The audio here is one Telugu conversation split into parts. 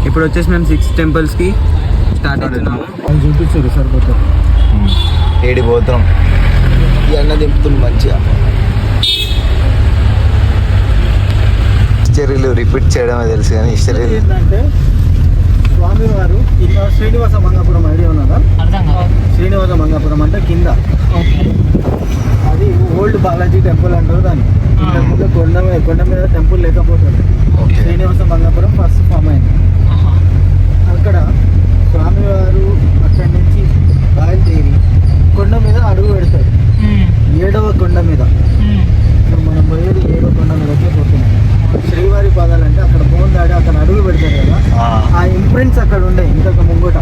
ఇప్పుడు వచ్చేసి మేము 6 టెంపుల్స్కి స్టార్ట్ అవుతున్నాము. అది చూపించారు సరిపోతారు. ఏడి పోతున్నాం. ఈ అన్న దింపుతుంది మంచిగా. హిస్టరీలు రిపీట్ చేయడమే తెలుసు కానీ హిస్టరీలు ఏంటంటే స్వామివారు శ్రీనివాస మంగాపురం ఐడియా ఉన్నదా? శ్రీనివాస మంగాపురం అంటే కింద అది ఓల్డ్ బాలాజీ టెంపుల్ అంటారు దాన్ని. ఇంతకుముందు కొండ మీద టెంపుల్ లేకపోతుంది. శ్రీనివాస మంగాపురం ఫస్ట్ ఫామ్ అయింది అక్కడ. స్వామివారు అక్కడి నుంచి బయలుదేరి కొండ మీద అడుగు పెడతాడు. 7వ కొండ మీద. మనం పోయేది 7వ కొండ మీదకే పోతున్నాం. శ్రీవారి పాదాలు అంటే అక్కడ పోందాడి అక్కడ అడుగు పెడతారు కదా, ఆ ఇంప్రింట్స్ అక్కడ ఉండే ఇంతకు ముంగట.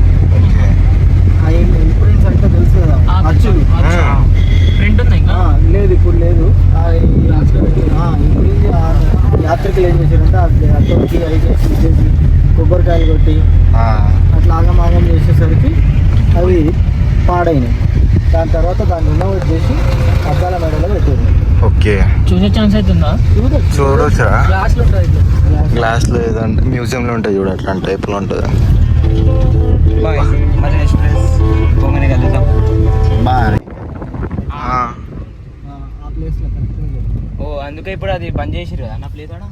ఆ ఇంప్రింట్స్ అంటే తెలుసు కదా, అచ్చులు. లేదు ఇప్పుడు లేదు. ఇప్పుడు యాత్రికులు ఏం చేశారంటే అక్కడికి ఇచ్చేసి కొబ్బరికాయలు కొట్టి అట్లా ఆగమాగం చేసేసరికి అవి పాడైనాయి. దాని తర్వాత దాన్ని రినోవేట్ చేసి అద్దాల మెడలో పెట్టారు. ఓకే, చూసే ఛాన్స్ అవుతుందా? చూడొచ్చా? గ్లాస్లో ఏదంటే మ్యూజియంలో ఉంటాయి చూడు, అట్లాంటి టైప్లో ఉంటుంది. మరి నెక్స్ట్ ప్లేస్ పోగానే కలుద్దాం. బాయ్. ఆ ప్లేస్లో ఓ అందుకే ఇప్పుడు అది బంద్ చేసిరు కదా అన్న ప్లేస్. ఆడ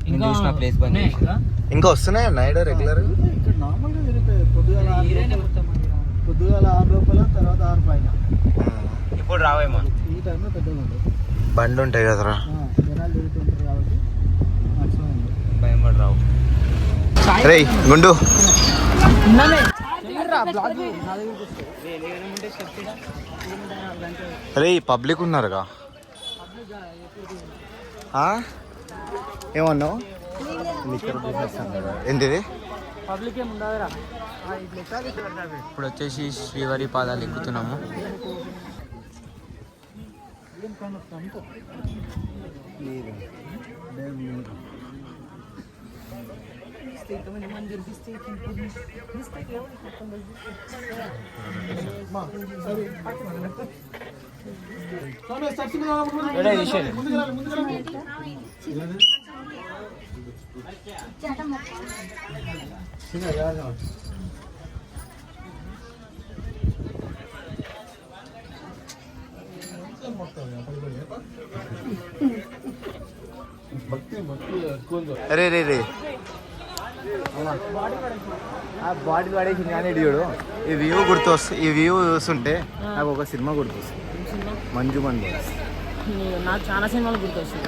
నేను చూసిన ప్లేస్ బంద్ చేసిరు. ఇంకా వస్తున్నాయి నైట్ రెగ్యులర్. ఇక్కడ నార్మల్గా తిరుగుతాయి. పొద్దుగాల 6 లోపల, తర్వాత 6 పైన. ఇప్పుడు రావేమో ఈ టైంలో పెద్దగా ఉండదు. బండి ఉంటాయి కదరా. జనాలు తిరుగుతుంటారు కాబట్టి మ్యాక్సిమం భయం పడి రావు. రే గుండు, రే పబ్లిక్ ఉన్నారుగా. ఏమన్నావు? ఏంటిది? ఇప్పుడు వచ్చేసి శ్రీవారి పాదాలు ఎక్కుతున్నాము. రే రే రే బాడీ పడేసి కానీ చూడు. ఈ వ్యూ గుర్తొస్తుంది. ఈ వ్యూ చూస్తుంటే నాకు ఒక సినిమా గుర్తొస్తుంది. మంజు మంది. నాకు చాలా సినిమాలు గుర్తొస్తుంది.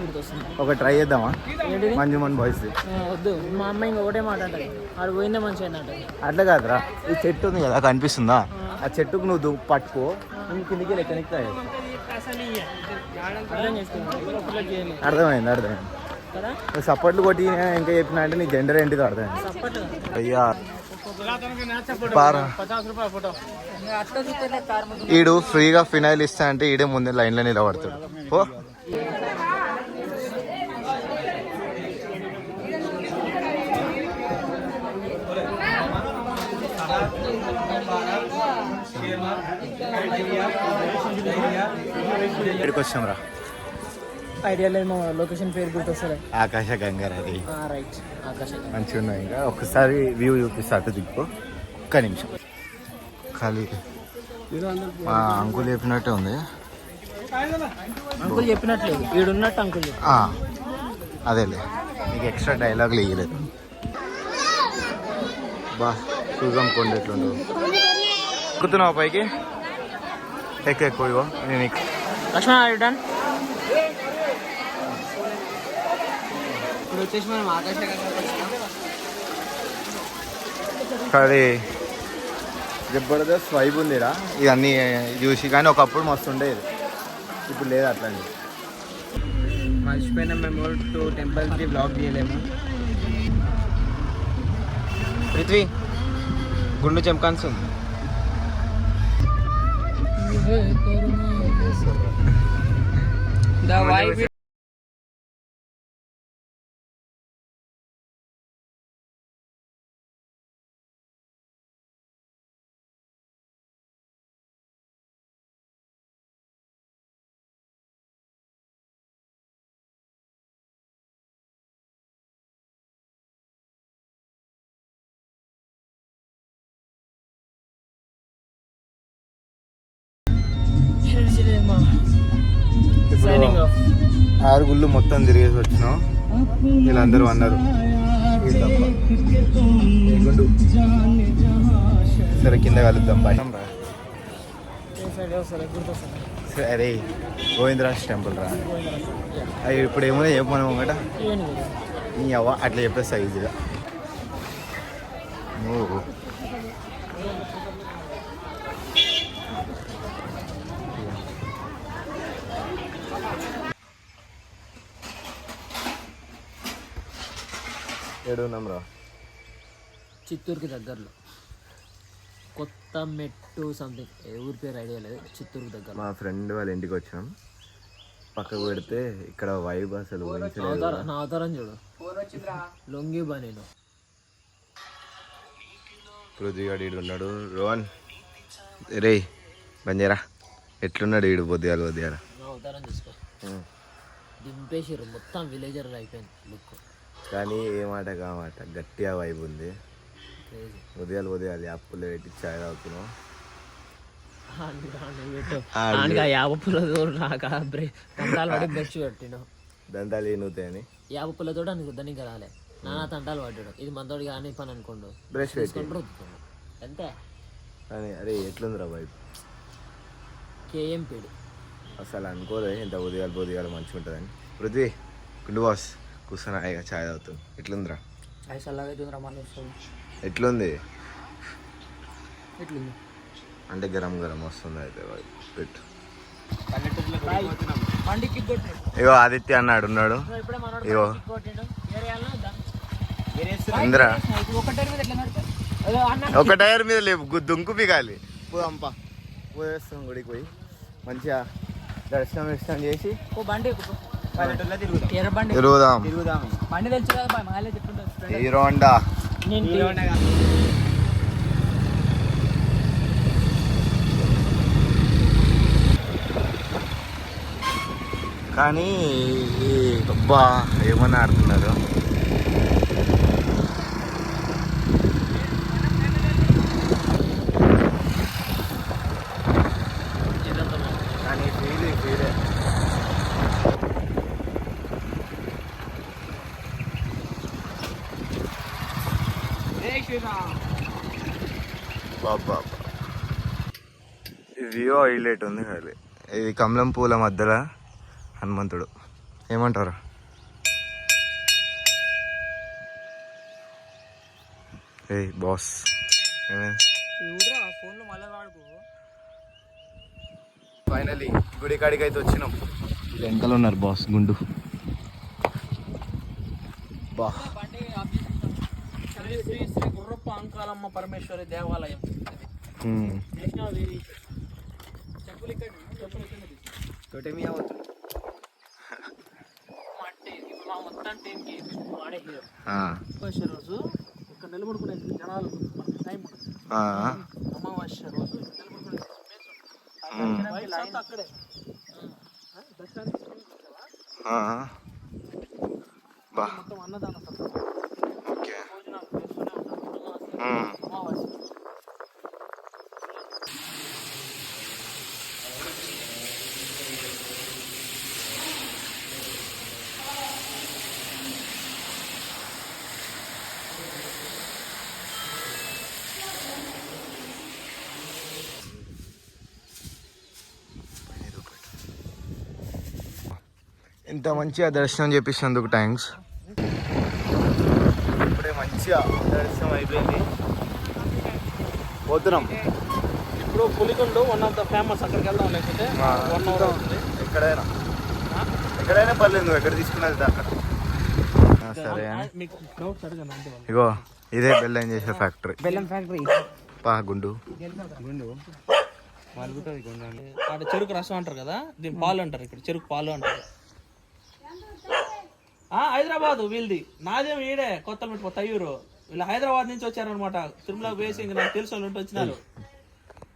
గుర్తొస్తుంది. ఒక ట్రై చేద్దామా? మంజు మంది బాయ్స్. వద్దు, మా అమ్మాయి ఒకటే మాట అంటది, ఆడు పోయిందే మంచిగా అంటది. అట్లా కాదురా, ఈ చెట్టు ఉంది కదా కనిపిస్తుందా, ఆ చెట్టుకు నువ్వు పట్టుకో, నేను కిందికి లెక్కనికి ట్రై చేస్తా. అర్థమైంది అర్థమైంది. సపోర్ట్లు కొట్టి ఇంకా చెప్పినా అంటే నీ జెండర్ ఏంటిదో అర్థమైంది. అయ్యా ఈడు ఫ్రీగా ఫినాయిల్ ఇస్తా అంటే ఈడే ముందే లైన్లో నిలబడతాడు. ఓ ఇక్కడికి వచ్చాం రా. ఐడియా లేదు, లొకేషన్ పేరు గుర్తొస్తుంది. ఆకాశ గంగారాది. రైట్, ఆకాశ మంచిగా ఉన్నాయి. ఇంకా ఒక్కసారి వ్యూ చూపిస్తా, అటు దిక్కు. ఒక్క నిమిషం ఖాళీ. మా అంకుల్ చెప్పినట్టే ఉంది. అంకుల్ చెప్పినట్లేదు, ఈడున్నట్టు అంకుల్ అదేలే, నీకు ఎక్స్ట్రా డైలాగులు ఇవ్వలేదు. బా చూద్దాం కొండ ఎట్లుండవు. ఎక్కుతున్నావు పైకి? ఎక్కువ ఇగో నేను లక్ష్మణ్ డన్. ఇప్పుడు వచ్చేసి మనం ఆకాశ అది జబర్దస్త్ వైబ్ ఉందిరా ఇవన్నీ చూసి. కానీ ఒకప్పుడు మస్తు ఉండేది, ఇప్పుడు లేదు అట్లా. మర్చిపోయిన మేము 2 టెంపుల్స్కి బ్లాగ్ చేయలేము. పృథ్వీ గుండు చెంకాన్స్ ఉంది. The vibe 6 గుళ్ళు మొత్తం తిరిగేసి వచ్చినాం. వీళ్ళందరూ అన్నారు సరే కింద కలుద్దాం బాయ్. సరే గోవిందరాజ్ టెంపుల్ రా. అవి ఇప్పుడు ఏమో చెప్పమని ఒకట నీ అవ్వ అట్లా చెప్పే సైజుగా. ఏడున్నాం రా? చిత్తూరుకి దగ్గరలో కొత్త మెట్టు సంథింగ్ ఊరి పేరు ఐడియా లేదు. చిత్తూరుకి దగ్గర మా ఫ్రెండ్ వాళ్ళ ఇంటికి వచ్చాం. పక్కకు పెడితే ఇక్కడ వైబ్ అసలు నా అవతారం చూడు. లొంగి బా నేను పృథ్వీగాడు ఈడు ఉన్నాడు. రోహన్ రే బంజారా ఎట్లున్నాడు ఈడు పొద్దుగాల నా అవతారం చూసుకో. దింపేసిరు మొత్తం విలేజర్ అయిపోయింది లుక్. కానీ ఏ మాట కామాట గట్టిగా వైబ్ ఉంది. ఉదయాలు యాప్లో పెట్టి చాయ్ తాగుతున్నాం. దంతాలు ఏనుగుతాయని యాభై పుల్లతో దానికి రాలే. నానా తంటాలు పడ్డాడు. ఇది మనతోటి కానీ పని అనుకోండు. బ్రష్ వేసుకుంటారు అంతే. కానీ అరే ఎట్లుందిరా వైబ్? కేఎంపీడి అసలు అనుకోలే ఇంత ఉదయాలు మంచిగా ఉంటుందని. పృథ్వీ గుండు బాస్ కూర్చొని హాయిగా చాయ్ తాగుతుంది. ఎట్లుందిరా? ఎట్లుంది అంటే గరం వస్తుంది. అయితే పెట్టు. ఇగో ఆదిత్య అన్నాడు ఉన్నాడు. ఇగో ఇంద్రా ఒక టైర్ మీద లేవు దుంకు పిగాలి. పోదాంపా పోయేస్తాం గుడికి పోయి మంచిగా దర్శనం చేసి తిరుగుదాం. హీరో హోండా కానీ అబ్బా ఏమన్నా ఆడుతున్నారు. కానీ ఫీలే బాబా వ్యూ హైలైట్ ఉంది. ఖాళీ ఇది కమలం పూల మధ్యలో హనుమంతుడు. ఏమంటారు? ఏ బాస్ ఫైనలీ గుడి కాడికి అయితే వచ్చినాం. వెనకాల ఉన్నారు బాస్ గుండు. బా శ్రీ గుర్రప్ప అంకాలమ్మ పరమేశ్వరి దేవాలయం. మొత్తం టీంకి వాడే హీరో. రోజు ఇక్కడ నిలబడుకునే జనాలు టైం అమావాస్య రోజు నిలబడుకునే అక్కడే మొత్తం అన్నదానం అమావాస్య. ఇంత మంచిగా దర్శనం చేపించినందుకు థ్యాంక్స్. ఇప్పుడే మంచిగా దర్శనం అయిపోయింది. పోతున్నాం ఇప్పుడు Pulikonda one of the famous. అక్కడికి వెళ్దాం. లేకపోతే 1 hour అవుతుంది. ఎక్కడైనా పర్లేదు, నువ్వు ఎక్కడ తీసుకున్నది అక్కడ. సరే ఇగో ఇదే బెల్లం చేసే ఫ్యాక్టరీ. పా గుండు అక్కడ చెరుకు రసం అంటారు కదా, దీని పాలు అంటారు. ఇక్కడ చెరుకు పాలు అంటారు. హైదరాబాద్ వీళ్ళది, నాదేమో ఈడే కొత్త తయ్యూరు. వీళ్ళు హైదరాబాద్ నుంచి వచ్చారనమాట. తిరుమల వేసి ఇంక నాకు తెలుసు వాళ్ళు వచ్చినారు.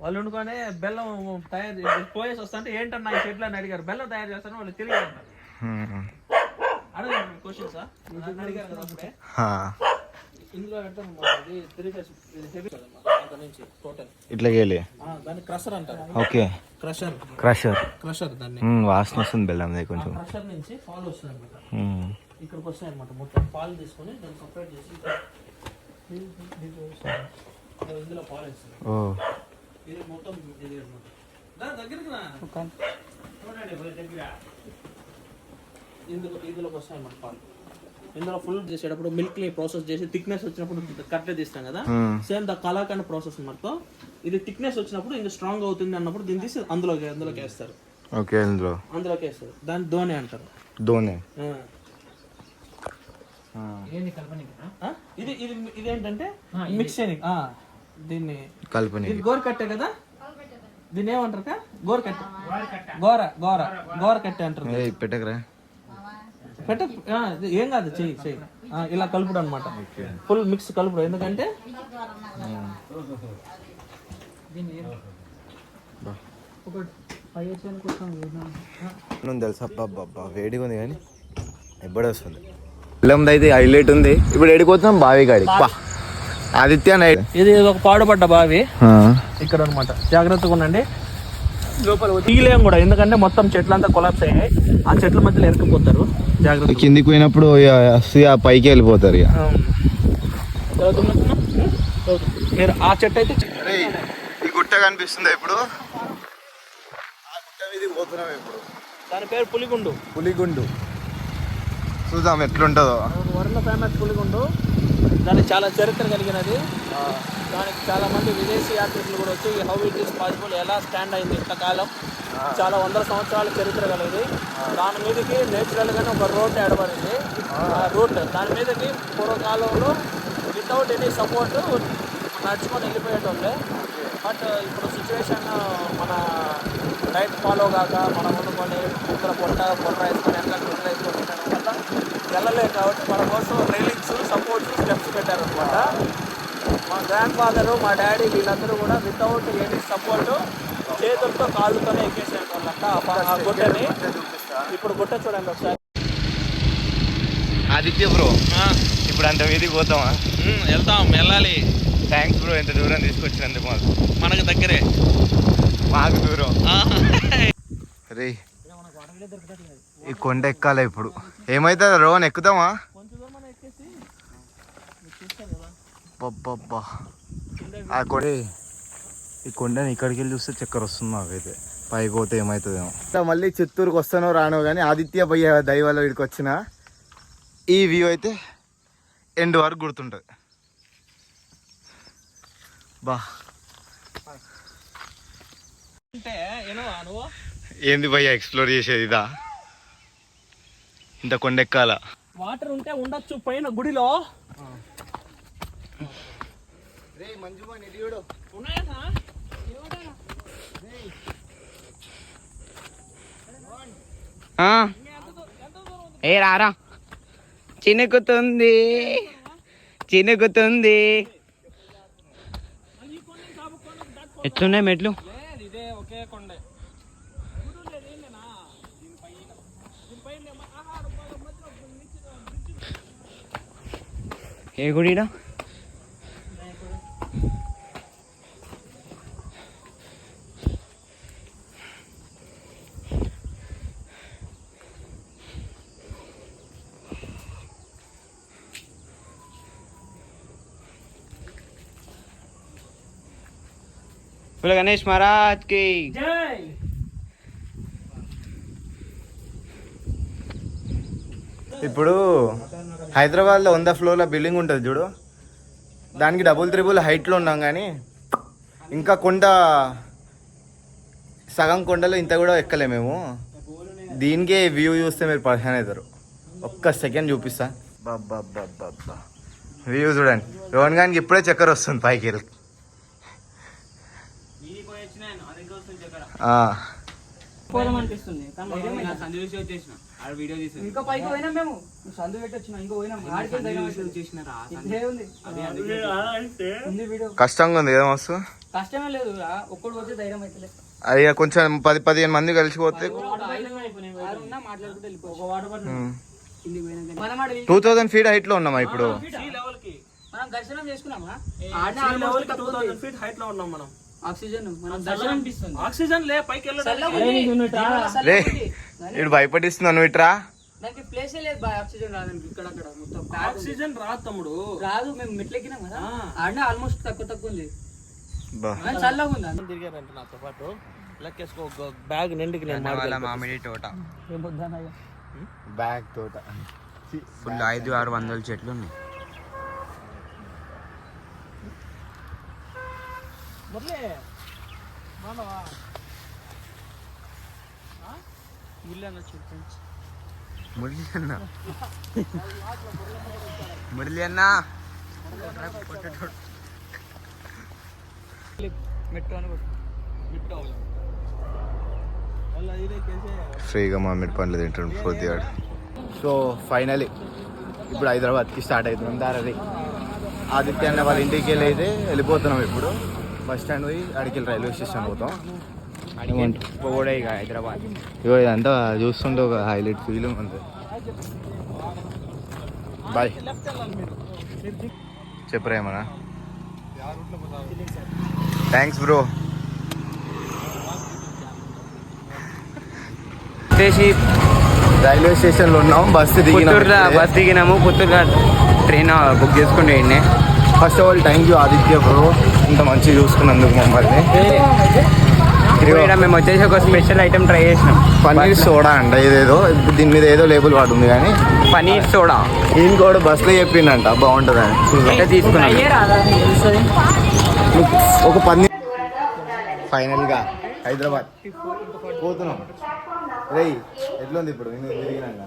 వాళ్ళు వండుకొని బెల్లం తయారు పోయేసి వస్తా అంటే ఏంటన్నా ఈ చెట్లు అని అడిగారు. బెల్లం తయారు చేస్తారని వాళ్ళు తిరిగి అంటారు. అడగండి క్వశ్చన్స్ అడిగారు కదా అప్పుడే. ఇందులో పెడతాను. అక్కడ నుంచి టోటల్ ఇట్లా గేలి. దాన్ని క్రషర్ అంటారు. ఓకే, క్రషర్ క్రషర్ దాన్ని. వాసన వస్తుంది బెల్లం కొంచెం. క్రషర్ నుంచి పాలు వస్తుంది అనమాట. ఇక్కడికి వస్తాయి అనమాట. మొత్తం పాలు తీసుకొని దాన్ని సపరేట్ చేసి ఇందులో పాలు వేస్తారు. ఇది మొత్తం ఇది అనమాట. దగ్గరికి దగ్గర ఇందులోకి వస్తాయి అనమాట పాలు. ఇందులో ఫుల్ చేసేటప్పుడు మిల్క్ ని ప్రాసెస్ చేసి థిక్నెస్ వచ్చినప్పుడు కరెక్ట్ తీస్తాం కదా, సేమ్ ద కలాకండ్ ప్రాసెస్ అనమాట. ఇది థిక్నెస్ వచ్చినప్పుడు ఇంకా స్ట్రాంగ్ అవుతుంది అన్నప్పుడు దీన్ని తీసి అందులోకి వేస్తారు. ఓకే, అందులోకి వేస్తారు. దాన్ని దోనే అంటారు. దోనే. ఇది ఇది ఇదేంటంటే మిక్సింగ్. దీన్ని కల్పన. ఇది గోర కట్టే కదా, దీన్ని ఏమంటారు? గోర కట్టే, గోర కట్టే అంటారు. పెట్టకరా, ఏం కాదు, చెయ్యి. ఇలా కలుపుడు అనమాట. ఫుల్ మిక్స్ కలుపుడు. ఎందుకంటే తెలుసా వేడిగా ఉంది కానీ ఎప్పుడు వస్తుంది. బెల్లం అయితే హైలైట్ ఉంది. ఇప్పుడు ఎడిపోతున్నాం బావి కాడి. ఆదిత్య నైట్. ఇది ఒక పాడుపడ్డ బావి ఇక్కడ అనమాట. జాగ్రత్తగా ఉండండి. లోపల తీయలేం కూడా, ఎందుకంటే మొత్తం చెట్లంతా కొలాప్స్ అయ్యాయి. ఆ చెట్ల మధ్యలో ఎరకపోతారు. జాగ్రత్త. కిందికి పోయినప్పుడు పైకి వెళ్ళిపోతారు. ఆ చెట్టు అయితే ఈ గుట్ట కనిపిస్తుంది ఇప్పుడు. దాని పేరు పులిగుండు. చూద్దాం ఎట్లుంటుందో. World famous Puligundu. దానికి చాలా చరిత్ర కలిగినది. దానికి చాలా మంది విదేశీ యాత్రికులు కూడా వచ్చి హౌ ఇట్ ఈస్ పాసిబుల్, ఎలా స్టాండ్ అయింది ఇంతకాలం, చాలా వందల సంవత్సరాల చరిత్ర కలిగింది. దాని మీదకి నేచురల్గానే ఒక రోడ్ ఏర్పడింది. ఆ రూట్ దాని మీదకి పూర్వకాలంలో వితౌట్ ఎనీ సపోర్ట్ నడుచుకొని వెళ్ళిపోయేటోళ్ళే. బట్ ఇప్పుడు సిచ్యువేషన్ మన డైట్ ఫాలో కాక మనం వండుకొని ఇక్కడ పొట్ట వేసుకొని ఎంత గుడ్డ వేసుకొని ఉండడం వల్ల వెళ్ళలేదు. కాబట్టి మన కోసం రైలింగ్స్, సపోర్ట్స్, స్టెప్స్ పెట్టారనమాట. మా గ్రాండ్ ఫాదరు, మా డాడీ వీళ్ళందరూ కూడా వితౌట్ ఎనీ సపోర్ట్ చేతులతో కాళ్ళతోనే ఎక్కేసేటోళ్ళంట ఆ గుట్టని. ఇప్పుడు గుట్ట చూడండి ఒకసారి. ఆదిత్య బ్రో, ఇప్పుడు అంత వీధికి పోతామా? వెళ్ళాలి. థ్యాంక్స్ బ్రో, ఎంత దూరం తీసుకొచ్చినందుకు. మనకు దగ్గరే, మాకు దూరం. రే ఈ కొండ ఎక్కాలి ఇప్పుడు. ఏమైతుంది రోన్, ఎక్కుతామా? ఆ కొండ, ఈ కొండని ఇక్కడికి వెళ్ళి చూస్తే చక్కెర వస్తుంది నాకైతే. పైకి పోతే ఏమవుతుందేమో. మళ్ళీ చిత్తూరుకి వస్తానో రానో కానీ ఆదిత్య భయ్య దైవాల వీడికి వచ్చిన ఈ వ్యూ అయితే ఎండ్ వరకు గుర్తుంటుంది. ఏంది భయ్య ఎక్స్ప్లోర్ చేసేది ఇదా? ఇంత కొండ ఎక్కాల. వాటర్ ఉంటే ఉండొచ్చు పైన గుడిలో. ఏ రారా, చినుకుతుంది. ఎట్లున్నాయి మెట్లు? ఏ గుడిడా? గణేష్ మహారాజ్ కి జై. ఇప్పుడు హైదరాబాద్లో 100 ఫ్లోర్ల బిల్డింగ్ ఉంటుంది చూడు, దానికి 3 హైట్లో ఉన్నాం. కానీ ఇంకా కొండ సగం కొండలో ఇంత కూడా ఎక్కలే మేము. దీనికే వ్యూ చూస్తే మీరు పరిశాన్ అవుతారు. ఒక్క సెకండ్ చూపిస్తా. బాబా వ్యూ చూడండి. రోహన్ గానికి ఇప్పుడే చక్కెర వస్తుంది పైకి వెళ్ళి. కష్టంగా ఉంది ఏదో మస్తు. కష్టమే లేదు, ఒక్కడు పోతే ధైర్యం అయితే. అది కొంచెం 10-15 మంది కలిసిపోతే 2000 feet హైట్ లో ఉన్నామా ఇప్పుడు? దర్శనం చేసుకున్నామా? లెవెల్ 2000 feet హైట్ లో ఉన్నాం మనం. ఆక్సిజన్ మనం దర్శనం అనిపిస్తుంది. ఆక్సిజన్ లే పైకి వెళ్ళడానికి రే ఇటు భయపడిస్తున్నాను ఇట్రా. దానికి ప్లేస్ లేదు బాయ్, ఆక్సిజన్ రాదండి. ఇక్కడ మొత్తం ఆక్సిజన్ రాదు తమ్ముడు, రాదు. మేము మెట్లెక్కినాం కదా, ఆడనే ఆల్మోస్ట్ తక్కువ ఉంది. బా చల్లగా ఉంది. అందరం తిరిగారంట నాతో పాటు. లెక్కేసుకో బ్యాగ్ నిండికి నేను మామిడి తోట బ్యాగ్ తోట ఫుల్ 500-600 చెట్లు ఉన్నాయి. మురళి మానవా మురళి అన్న చూపించు. మురళి అన్న మురళి అన్న మెట్టు అని మెట్టు వాళ్ళ ఇదే ఫ్రీగా మామిడి పండ్లు తింటుండు పోతివాడు. సో ఫైనలీ ఇప్పుడు హైదరాబాద్కి స్టార్ట్ అవుతున్నాం. దారి ఆదిత్య అన్న వాళ్ళ ఇంటికి వెళ్ళి అయితే వెళ్ళిపోతున్నాం. ఇప్పుడు బస్ స్టాండ్ పోయి అడికి రైల్వే స్టేషన్ పోతాం. కూడా ఇక హైదరాబాద్. ఇగో ఇదంతా చూస్తుంటే ఒక హైలైట్ ఫీలింగ్ ఉంది. బాయ్ చెప్పరా ఏమన్నా? Thanks bro. రైల్వే స్టేషన్లో ఉన్నాం. బస్ దిగినాము. పుత్తూరులో ట్రైన్ బుక్ చేసుకుంటే first of all thank you Aditya bro, ఇంత మంచిగా చూసుకున్నందుకు మమ్మల్ని. మేము వచ్చేసి ఒక స్పెషల్ ఐటమ్ ట్రై చేసినాం. పన్నీర్ సోడా అంట ఇదేదో, దీని మీద ఏదో లేబుల్ పడుతుంది కానీ పన్నీర్ సోడా. ఈయన కూడా బస్సులో చెప్పిండంట బాగుంటుందని తీసుకున్నాం. ఒక పన్నీర్. ఫైనల్గా హైదరాబాద్ పోతున్నాం. రే ఎట్లుంది ఇప్పుడు నేను తిరిగినాక?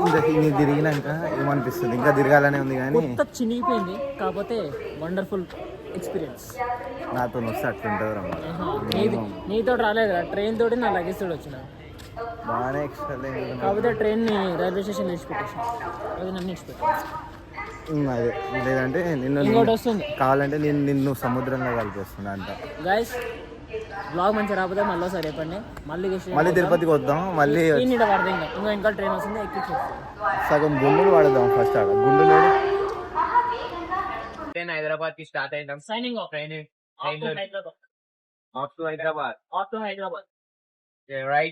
ఇంత తిరిగినాక ఏమనిపిస్తుంది? ఇంకా తిరగాలనే ఉంది కానీ చినిగిపోయింది. కాకపోతే వండర్ఫుల్ ఎక్స్పీరియన్స్. నాతో వస్తే అట్లుంటుంది రమ్మ. నీతో రాలేదు, ట్రైన్ తోటి నా లగేజ్ తోటి వచ్చిన. బాగానే ఎక్స్పెక్ట్. కాకపోతే ట్రైన్ ని రైల్వే స్టేషన్ విడిచిపెట్టేసి అది నన్ను ఎక్స్పెక్ట్. అదే లేదంటే ఇంకోటి వస్తుంది, కావాలంటే నేను నిన్ను సముద్రంలో కలిపేస్తున్నా అంట. గైస్ బ్లాగ్ మంచిగా రాకపోతే మళ్ళీ ఒకసారి చెప్పండి. మళ్ళీ తిరుపతికి వద్దాం. మళ్ళీ పడదాం. ఇంకా ట్రైన్ వస్తుంది, ఎక్కి సగం గుండులు పడదాం. ఫస్ట్ ఆడ గుండులు హైదరాబాద్ కి స్టార్ట్ అయినాం. Signing off Hyderabad Hyderabad right.